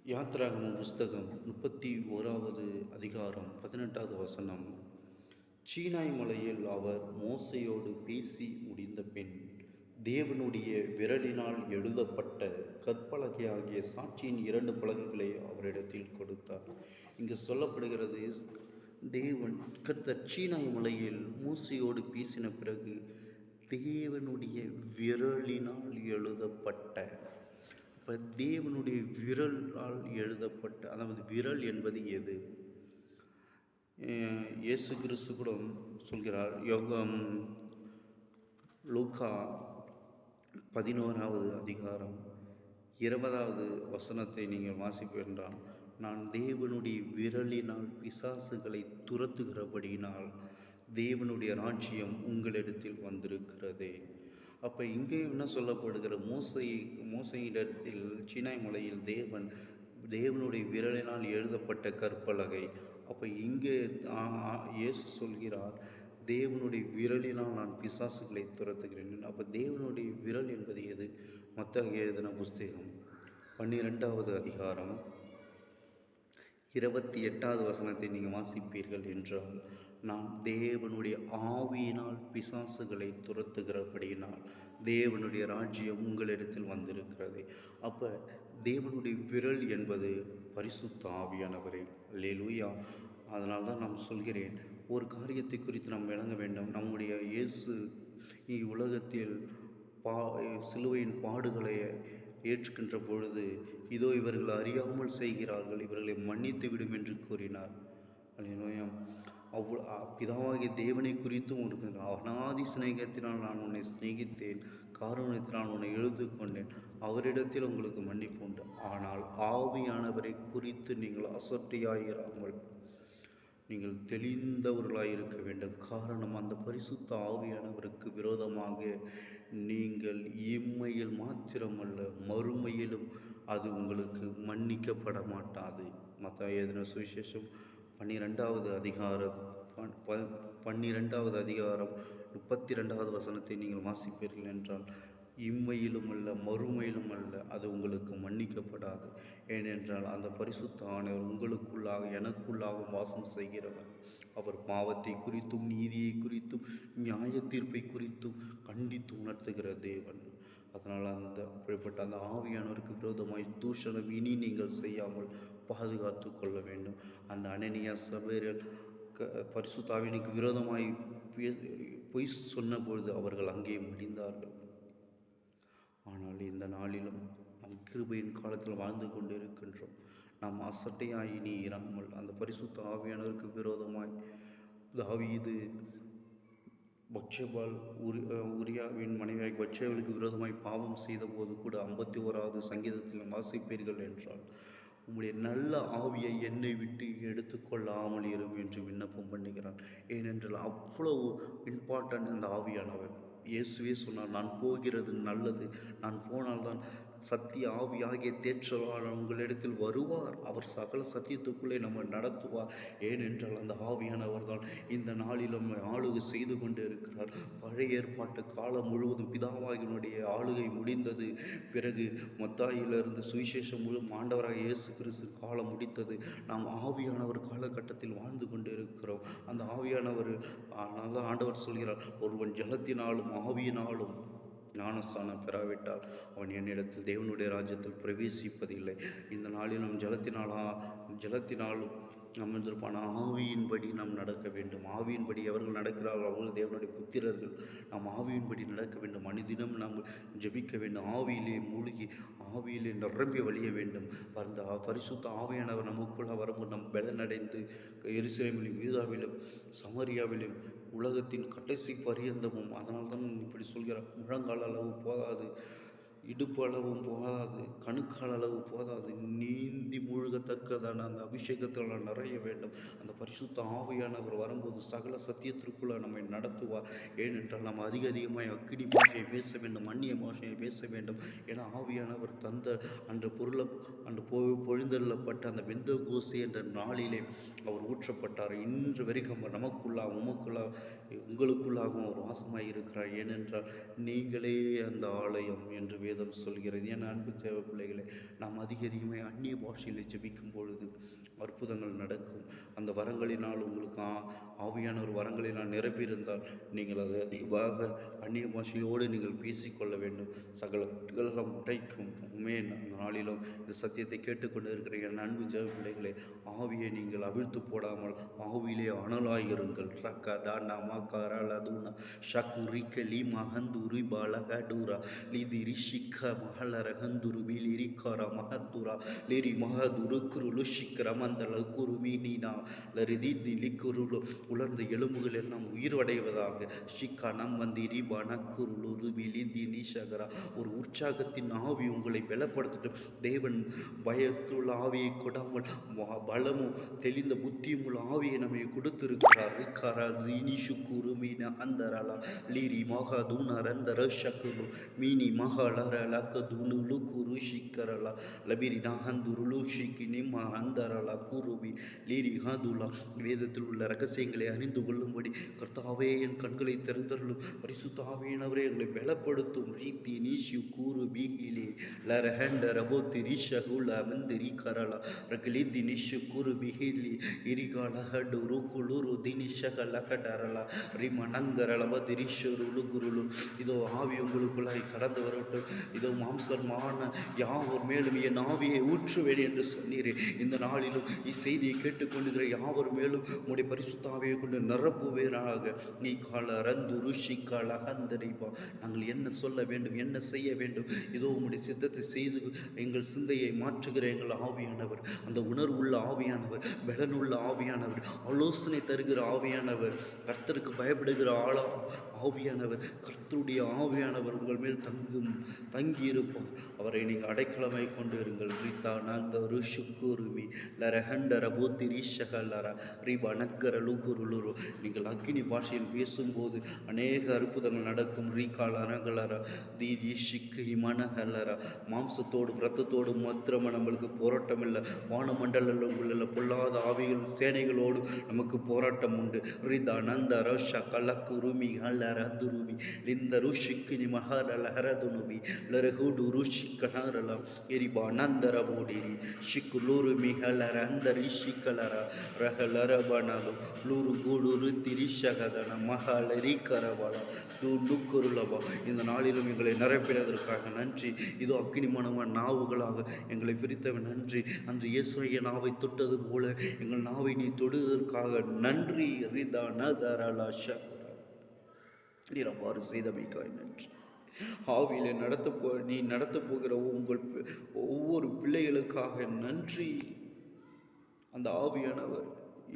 யாத்ராகமம் புஸ்தகம் 31வது அதிகாரம் 18வது வசனம். சீனாய் மலையில் அவர் மோசையோடு பேசி முடிந்த பின் தேவனுடைய விரலினால் எழுதப்பட்ட கற்பலகையாகிய சாட்சியின் 2 பலகைகளை அவரிடத்தில் கொடுத்தார். இங்கு சொல்லப்படுகிறது, தேவன் கர்த்தர் சீனாய் மலையில் மோசையோடு பேசின பிறகு தேவனுடைய விரலினால் எழுதப்பட்ட, இப்போ தேவனுடைய விரலால் எழுதப்பட்ட, அதாவது விரல் என்பது எது? இயேசு கிறிஸ்து கூட சொல்கிறார். லூக்கா 11வது அதிகாரம் 20வது வசனத்தை நீங்கள் வாசிப்பு என்றால், நான் தேவனுடைய விரலினால் பிசாசுகளை துரத்துகிறபடியினால் தேவனுடைய ராஜ்யம் உங்களிடத்தில் வந்திருக்கிறது. அப்போ இங்கே என்ன சொல்லப்படுகிற, மோசையிடத்தில் சீனாய் மலையில் தேவனுடைய விரலினால் எழுதப்பட்ட கற்பலகை. அப்போ இங்கே இயேசு சொல்கிறார், தேவனுடைய விரலினால் நான் பிசாசுகளை துரத்துகிறேன். அப்போ தேவனுடைய விரல் என்பது எது? மத்தேயு எழுதின புஸ்தகம் 12வது அதிகாரம் 28வது வசனத்தை நீங்கள் வாசிப்பீர்கள் என்றால், நான் தேவனுடைய ஆவியினால் பிசாசுகளை துரத்துகிறபடியினால் தேவனுடைய ராஜ்யம் உங்களிடத்தில் வந்திருக்கிறது. அப்போ தேவனுடைய விரல் என்பது பரிசுத்த ஆவியானவரே. அல்லேலூயா. அதனால் தான் நான் சொல்கிறேன், ஒரு காரியத்தை குறித்து நாம் விளங்க வேண்டும். நம்முடைய இயேசு உலகத்தில் சிலுவையின் பாடுகளை ஏற்றுக்கின்ற பொழுது, இதோ இவர்கள் அறியாமல் செய்கிறார்கள், இவர்களை மன்னித்து விடும் என்று கூறினார். அல்லேலூயா. பிதாவாகிய தேவனை குறித்தும் ஒரு அநாதி சிநேகத்தினால் நான் உன்னை சிநேகித்தேன், காரணத்தினால் உன்னை எழுது கொண்டேன், அவரிடத்தில் உங்களுக்கு மன்னிப்பு உண்டு. ஆனால் ஆவியானவரை குறித்து நீங்கள் அசட்டையாயிராமல் நீங்கள் தெளிந்தவர்களாக இருக்க வேண்டும். காரணம், அந்த பரிசுத்த ஆவியானவருக்கு விரோதமாக நீங்கள் இம்மையில் மாத்திரமல்ல மறுமையிலும் அது உங்களுக்கு மன்னிக்கப்பட மாட்டாது. மத்தேயு எழுதின சுவிசேஷம் 12வது அதிகாரம் 32வது வசனத்தை நீங்கள் வாசிப்பீர்கள் என்றால், இம்மையிலும் அல்ல மறுமையிலும் அல்ல அது உங்களுக்கு மன்னிக்கப்படாது. ஏனென்றால் அந்த பரிசுத்த ஆண்டவர் உங்களுக்குள்ளாக எனக்குள்ளாக வாசம் செய்கிறவர். அவர் பாவத்தை குறித்தும் நீதியை குறித்தும் நியாய தீர்ப்பை குறித்தும் கண்டித்து உணர்த்துகிற தேவன். அதனால் அப்படிப்பட்ட அந்த ஆவியானவருக்கு விரோதமாய் தூஷணம் இனி நீங்கள் செய்யாமல் பாதுகாத்து கொள்ள வேண்டும். அந்த அனனியா சபேரியல் பரிசுத்த ஆவியானுக்கு விரோதமாய் பொய் சொன்ன பொழுது அவர்கள் அங்கே மடிந்தார்கள். ஆனால் இந்த நாளிலும் நம் கிருபையின் காலத்தில் வாழ்ந்து கொண்டு இருக்கின்றோம். நாம் அசட்டையாய் இனி இராமல் அந்த பரிசுத்த ஆவியானவருக்கு விரோதமாய் தாவீது பத்சேபாள் உரியாவின் மனைவியாய் பத்சேபாளுக்கு விரோதமாய் பாவம் செய்த போது கூட 51வது சங்கீதத்தில் வாசிப்பீர்கள் என்றால், உம்முடைய நல்ல ஆவியை என்னை விட்டு எடுத்துக்கொள்ளாமல் இரும் என்று விண்ணப்பம் பண்ணுகிறான். ஏனென்றால் அவ்வளவு இம்பார்ட்டன்ட் அந்த ஆவியானவர். இயேசுவே சொன்னார், நான் போகிறது நல்லது, நான் போனால்தான் சத்திய ஆவியாகிய தேற்றலாளர் உங்களிடத்தில் வருவார், அவர் சகல சத்தியத்துக்குள்ளே நம்ம நடத்துவார். ஏனென்றால் அந்த ஆவியானவர் தான் இந்த நாளிலும் ஆளுகை செய்து கொண்டு இருக்கிறார். பழைய ஏற்பாட்டு காலம் முழுவதும் பிதாவாகினுடைய ஆளுகை முடிந்தது. பிறகு மத்தாயிலிருந்து சுவிசேஷம் ஆண்டவராக இயேசு கிறிஸ்து காலம் முடித்தது. நாம் ஆவியானவர் காலகட்டத்தில் வாழ்ந்து கொண்டு இருக்கிறோம். அந்த ஆவியானவர், அதனால ஆண்டவர் சொல்கிறார், ஒருவன் ஜலத்தினாலும் ஆவியினாலும் ஞானஸ்தானம் பெறாவிட்டால் அவன் என்னிடத்தில் தேவனுடைய ராஜ்யத்தில் பிரவேசிப்பதில்லை. இந்த நாளில் நம் ஜலத்தினாலும் அமர்ந்திருப்பான ஆவியின்படி நாம் நடக்க வேண்டும். ஆவியின்படி எவர்கள் நடக்கிறார்கள் அவர்கள் தேவனுடைய புத்திரர்கள். நாம் ஆவியின்படி நடக்க வேண்டும். அனுதினம் நாம் ஜெபிக்க வேண்டும். ஆவியிலே மூழ்கி ஆவியிலே நிரம்பி வழிய வேண்டும். அந்த பரிசுத்த ஆவியானவர் நமக்குள்ள வரும்போது நம் பலனடைந்து எருசலேமிலும் யூதாவிலும் சமாரியாவிலும் உலகத்தின் கடைசி பரியந்தமும். அதனால்தான் இப்படி சொல்கிறார், முழங்கால் அளவு போதாது, இடுப்பு அளவும் போதாது, கணுக்கால் அளவு போதாது, நீந்தி மூழ்கத்தக்கதான அந்த அபிஷேகத்தில் நிறைய வேண்டும். அந்த பரிசுத்த ஆவியானவர் வரும்போது சகல சத்தியத்திற்குள்ள நம்மை நடத்துவார். ஏனென்றால் நாம் அதிகமாய் அக்கினி பாஷையை பேச வேண்டும், அந்நிய பாஷையை பேச வேண்டும். ஏன்னா ஆவியானவர் தந்த அன்று பொழிந்தள்ளப்பட்ட அந்த பெந்தெகோஸ்தே என்ற நாளிலே அவர் ஊற்றப்பட்டார். இன்று வரைக்கும் நமக்குள்ளாக உங்களுக்குள்ளாகவும் அவர் வாசமாய் இருக்கிறார். ஏனென்றால் நீங்களே அந்த ஆலயம் என்று வேதம் சொல்கிறது. என் அன்பு தேவ பிள்ளைகளை, நாம் அதிகமாக அந்நிய பாஷையில் ஜெபிக்கும் பொழுது அற்புதங்கள் நடக்கும். அந்த வரங்களினால் உங்களுக்கு ஆவியானவர் வரங்களினால் நிரம்பியிருந்தால் நீங்கள் அதை அதிகமாக அந்நிய பாஷையோடு நீங்கள் பேசிக்கொள்ள வேண்டும். சகல உடைக்கும். உண்மையே நாளிலும் இந்த சத்தியத்தை கேட்டுக்கொண்டு இருக்கிற என் அன்பு தேவ பிள்ளைகளை, ஆவியை நீங்கள் அவிழ்த்து போடாமல் ஆவியிலே அனலாயிருங்கள். ரக்கதானா மகரலதுனா ஷகுரிக்கலி மகந்துரி பலகடுரா லிதிரி ஷிக்க மஹலரகந்துரு பிலிரிக்கர மஹத்துரா லிரி மஹதுரு குருளு ஷிக்கர மந்தல குருமினா லரிதி லிக்குருளு. உலர்ந்த எலும்புகள் எல்லாம் உயிர்வடைவதாக. ஷிக்கா நம் வந்திரி பனக்குருளு பிலி தினி ஷகரா. ஒரு உற்சாகத்தின் ஆவி உங்களை பலப்படுத்தட்டும். தேவன் பயத்துள்ள ஆவியை கொடாமல் பலமும் தெளிந்த புத்தியும் உள்ள ஆவியை நம்மை கொடுத்திருக்கிறார். அந்தரலா லீரி மகா தூணரந்தர ஷக்குலு மீனி மகளர லக்கதுனுலு குரு ஷிக்கரலா லபிரி நகந்துருளு ஷிக்கினி மகந்தரலா குருவி லீரி ஹதுலா. வேதத்தில் உள்ள ரகசியங்களை அறிந்து கொள்ளும்படி கர்த்தாவே என் கண்களை திறந்தருளும். பரிசுத்த ஆவியானவரே எங்களை பலப்படுத்தும். ரீதி நீஷு கூறு பிகிலே லரஹண்ட ரபோத்தி ரிஷகுல மந்திரி கரலா ரகலிதி நிஷு கூறு பிகிலி இரிகாலஹடு ருகுலுரு தினிஷகலகடரலா ரிமணங்கரலவ திரிஷருளு குருளு. இதோ ஆவி உங்களுக்குள்ளாய் கடந்து வரட்டும். இதோ மாம்சமான யாவர் மேலும் என் ஆவியை ஊற்றுவேன் என்று சொன்னீரே. இந்த நாளிலும் இச்செய்தியை கேட்டுக்கொண்டுகிற யாவர் மேலும் உடைய பரிசுத்த ஆவியை கொண்டு நிரப்புவேனாக. நீ கால ரந்து ருஷி கால ஹந்தரிப்பா. நாங்கள் என்ன சொல்ல வேண்டும், என்ன செய்ய வேண்டும், இதோ உம்முடைய சித்தத்தை செய்து எங்கள் சிந்தையை மாற்றுகிற எங்கள் ஆவியானவர், அந்த உணர்வுள்ள ஆவியானவர், பலனுள்ள ஆவியானவர், ஆலோசனை தருகிற ஆவியானவர், கர்த்தருக்கு பயப்படுகிற ஆவியானவர், கர்த்தருடைய ஆவியானவர் உங்கள் மேல் தங்கியிருப்பார். அவரை நீங்கள் அடைக்கலமை கொண்டு இருங்கள். ரீதா நந்த ருஷுக்குருமி லரஹண்டர போத்தி ரீஷகலரா ரீபா நக்கர லுகுருலுரு. நீங்கள் அக்கினி பாஷையில் பேசும்போது அநேக அற்புதங்கள் நடக்கும். ரீகால் அனகலரா தீ ஷிக்கு மனகலரா. மாம்சத்தோடும் இரத்தத்தோடும் மாத்திரமா நம்மளுக்கு போராட்டம் இல்லை. வானமண்டலங்களில் பொல்லாத ஆவிகள் சேனைகளோடு நமக்கு போராட்டம் உண்டு. ரிதா நந்த ரோஷ கலக்குருமி ஹலரதுருமி லிந்த ருஷிக்கினி மஹரல ஹரதுனுமி லரகுடு ருஷிக்கலரல எரிபா நந்தர போடிரி ஷிக்குலுருமி ஹலர அந்த ரிஷிக்கலர ரஹலரபனலு லூரு கூடுரு திரிஷகதன மஹலரி கரவல தூண்டுக்குருளவா. இந்த நாளிலும் எங்களை நிரப்பினதற்காக நன்றி. இதோ அக்கினிமனமான நாவுகளாக எங்களை பிரித்தவன் நன்றி. அன்று இயேசுவைய நாவை தொட்டது போல எங்கள் நாவை நீ தொடுவதற்காக நன்றி. ரிதா நதரலா ஷகரா நீர் அவ்வாறு செய்தமைக்காய் நன்றி. ஆவியிலே நீ நடத்த போகிற உங்கள் ஒவ்வொரு பிள்ளைகளுக்காக நன்றி. அந்த ஆவியானவர்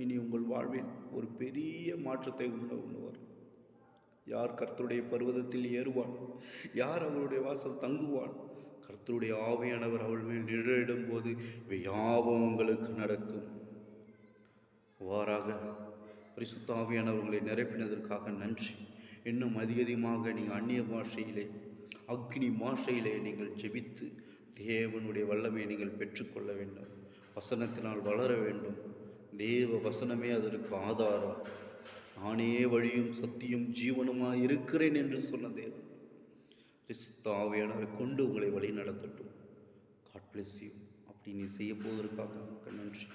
இனி உங்கள் வாழ்வில் ஒரு பெரிய மாற்றத்தை உணர்வார். யார் கர்த்தருடைய பர்வதத்தில் ஏறுவான், யார் அவருடைய வாசல் தங்குவான். கர்த்தருடைய ஆவியானவர் அவள் மேல் நிழலிடும் போது இவை யாவும் உங்களுக்கு நடக்கும். அவ்வாறாக பரிசுத்த ஆவியானவர்களை நிரப்பினதற்காக நன்றி. இன்னும் அதிகமாக நீங்கள் அந்நிய பாஷையிலே, அக்னி பாஷையிலே நீங்கள் ஜெபித்து தேவனுடைய வல்லமையை நீங்கள் பெற்றுக்கொள்ள வேண்டும். வசனத்தினால் வளர வேண்டும். தேவ வசனமே அதற்கு ஆதாரம். நானே வழியும் சத்தியம் ஜீவனுமாய் இருக்கிறேன் என்று சொன்ன தேவன் பரிசுத்த ஆவியானவரை கொண்டு உங்களை வழி நடத்தட்டும். God bless you. அப்படி நீ செய்ய போவதற்காக நன்றி.